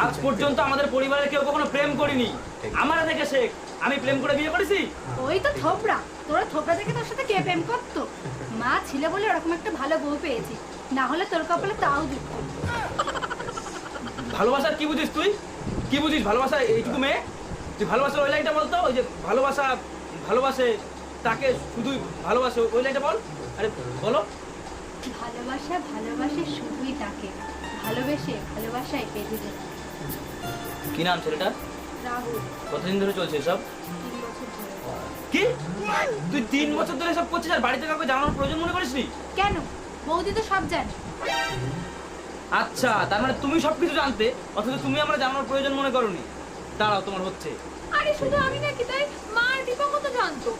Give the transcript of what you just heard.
আজ পর্যন্ত আমাদের পরিবারের কেউ কখনো প্রেম করিনি। আমার থেকে শেখ, আমি প্রেম করে বিয়ে করেছি? ওই তো থোপড়া, তোরা থোপড়া থেকে তোর সাথে কে প্রেম করতো? মা ছিল বলে ওরকম একটা ভালো বউ পেয়েছি, না হলে তোর কপালে তাও দুঃখ। ভালোবাসার কি বুঝিস তুই? কি বুঝিস ভালোবাসা? এইটুকু মেয়ে তুই ভালোবাসার ওই লাইনটা বলতো, ওই যে ভালোবাসা ভালোবাসে তাকে শুধুই ভালোবাসে, ওই লাইনটা বল। আরে বলো। ভালোবাসা ভালোবাসে শুধুই তাকে, ভালোবেসে ভালোবাসায় বেঁধে যায়। কি নাম ছেলেটার? রাহুল। কতদিন ধরে চলছে এসব? 3 বছর ধরে। কি তুই 3 বছর ধরে এসব করছিস আর বাড়িতে কাউকে জানানোর প্রয়োজন মনে করিসনি? কেন? বৌদি তো সব জানে। আচ্ছা, তার মানে তুমি সবকিছু জানতে, অথচ তুমি আমরা জানানোর প্রয়োজন মনে করোনি। দাঁড়াও, তোমার হচ্ছে। আরে শুধু আমি নাকি, তাই মা আর দীপকও তো জানতো।